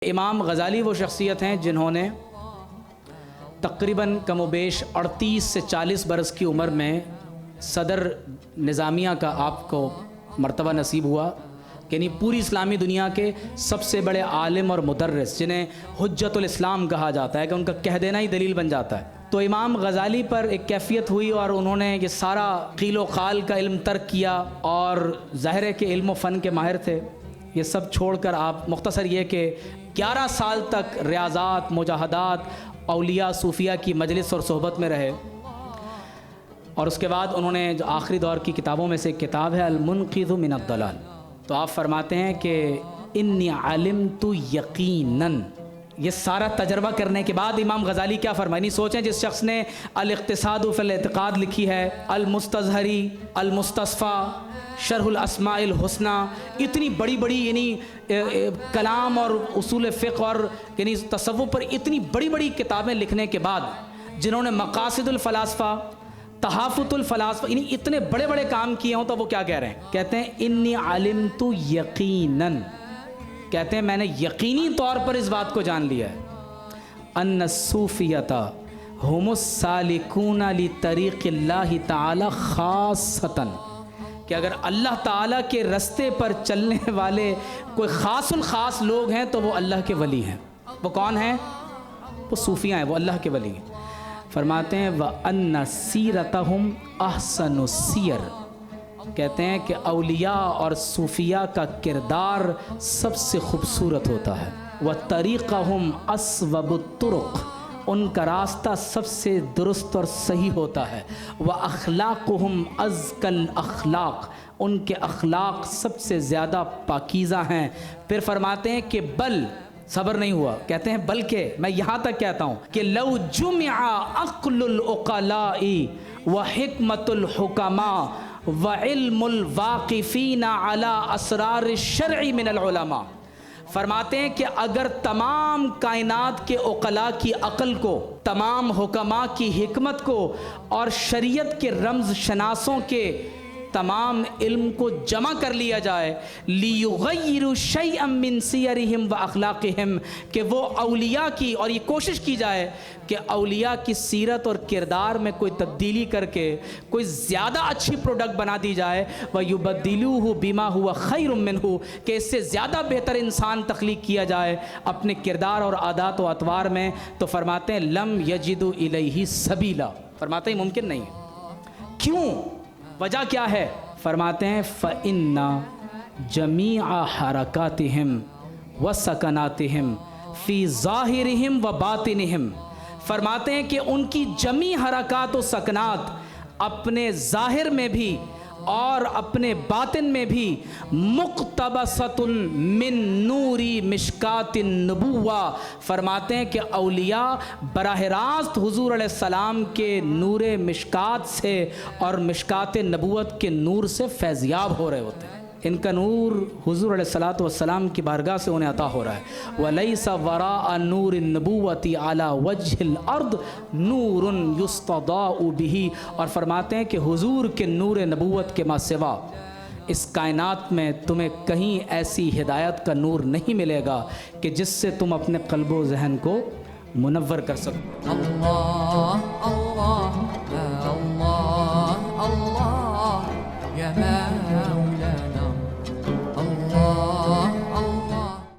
امام غزالی وہ شخصیت ہیں جنہوں نے تقریباً کم و بیش 38 سے 40 برس کی عمر میں صدر نظامیہ کا آپ کو مرتبہ نصیب ہوا، یعنی پوری اسلامی دنیا کے سب سے بڑے عالم اور مدرس جنہیں حجت الاسلام کہا جاتا ہے کہ ان کا کہہ دینا ہی دلیل بن جاتا ہے۔ تو امام غزالی پر ایک کیفیت ہوئی اور انہوں نے یہ سارا قیل و قال کا علم ترک کیا، اور ظاہر ہے کہ علم و فن کے ماہر تھے، یہ سب چھوڑ کر آپ مختصر یہ کہ 11 سال تک ریاضات، مجاہدات، اولیاء صوفیہ کی مجلس اور صحبت میں رہے، اور اس کے بعد انہوں نے جو آخری دور کی کتابوں میں سے ایک کتاب ہے المنقذ من الضلال، تو آپ فرماتے ہیں کہ انی علمت یقیناً، یہ سارا تجربہ کرنے کے بعد امام غزالی کیا فرمائے۔ نہیں سوچیں جس شخص نے الاقتصاد فی الاعتقاد لکھی ہے، المستظہری، المستصفیٰ، شرح الاسماء الحسنی، اتنی بڑی بڑی یعنی کلام اور اصول فقہ اور یعنی تصوف پر اتنی بڑی بڑی کتابیں لکھنے کے بعد، جنہوں نے مقاصد الفلاسفہ، تحافظ الفلاسفہ، یعنی اتنے بڑے بڑے کام کیے ہوں، تو وہ کیا کہہ رہے ہیں؟ کہتے ہیں انی علمت یقیناً، کہتے ہیں میں نے یقینی طور پر اس بات کو جان لیا ہے، ان الصوفیۃ ہم السالکون لطریق اللہ تعالی خاصۃ، کہ اگر اللہ تعالیٰ کے رستے پر چلنے والے کوئی خاص الخاص لوگ ہیں تو وہ اللہ کے ولی ہیں۔ وہ کون ہیں؟ وہ صوفیہ ہیں، وہ اللہ کے ولی ہیں۔ فرماتے ہیں وَأَنَّ سِيرَتَهُمْ أَحْسَنُ السِّيَرِ، کہتے ہیں کہ اولیاء اور صوفیہ کا کردار سب سے خوبصورت ہوتا ہے، وَطَرِيقَهُمْ أَصْوَبُ الطُّرُقِ، ان کا راستہ سب سے درست اور صحیح ہوتا ہے، وَأَخْلَاقُهُمْ أَزْكَى الْأَخْلَاقِ، ان کے اخلاق سب سے زیادہ پاکیزہ ہیں۔ پھر فرماتے ہیں کہ بل، صبر نہیں ہوا، کہتے ہیں بلکہ میں یہاں تک کہتا ہوں کہ لو جمع عقل العقلاء وحکمت الحکماء وعلم الواقفین علی اسرار الشرع من العلماء، فرماتے ہیں کہ اگر تمام کائنات کے عقلاء کی عقل کو، تمام حکماء کی حکمت کو، اور شریعت کے رمز شناسوں کے تمام علم کو جمع کر لیا جائے، لیغیروا شیئا من سیرہم و اخلاقہم، کہ وہ اولیاء کی، اور یہ کوشش کی جائے کہ اولیاء کی سیرت اور کردار میں کوئی تبدیلی کر کے کوئی زیادہ اچھی پروڈکٹ بنا دی جائے، وَيُبَدِّلُوهُ بِمَا هُوَ خَيْرٌ مِّنْهُ، کہ اس سے زیادہ بہتر انسان تخلیق کیا جائے اپنے کردار اور عادات و اطوار میں، تو فرماتے ہیں لم یجدوا الیہ سبیلا، فرماتے ہیں ممکن نہیں ہے۔ کیوں؟ وجہ کیا ہے؟ فرماتے ہیں فَإِنَّ جَمِيعَ حَرَكَاتِهِمْ وَسَكَنَاتِهِمْ فِي ظَاهِرِهِمْ وَبَاطِنِهِمْ، فرماتے ہیں کہ ان کی جمی حرکات و سکنات اپنے ظاہر میں بھی اور اپنے باطن میں بھی مقتبسۃ من نوری مشکات النبوہ، فرماتے ہیں کہ اولیاء براہ راست حضور علیہ السلام کے نور مشکات سے اور مشکات نبوت کے نور سے فیضیاب ہو رہے ہوتے ہیں۔ ان کا نور حضور علیہ السلام کی بارگاہ سے انہیں عطا ہو رہا ہے۔ وَلَيْسَ وَرَاءَ نُورِ النُّبُوَّةِ عَلَى وَجْهِ الْأَرْضِ نُورٌ يُسْتَضَاءُ بِهِ، اور فرماتے ہیں کہ حضور کے نور نبوت کے ماں سوا اس کائنات میں تمہیں کہیں ایسی ہدایت کا نور نہیں ملے گا کہ جس سے تم اپنے قلب و ذہن کو منور کر سکو۔ اللہ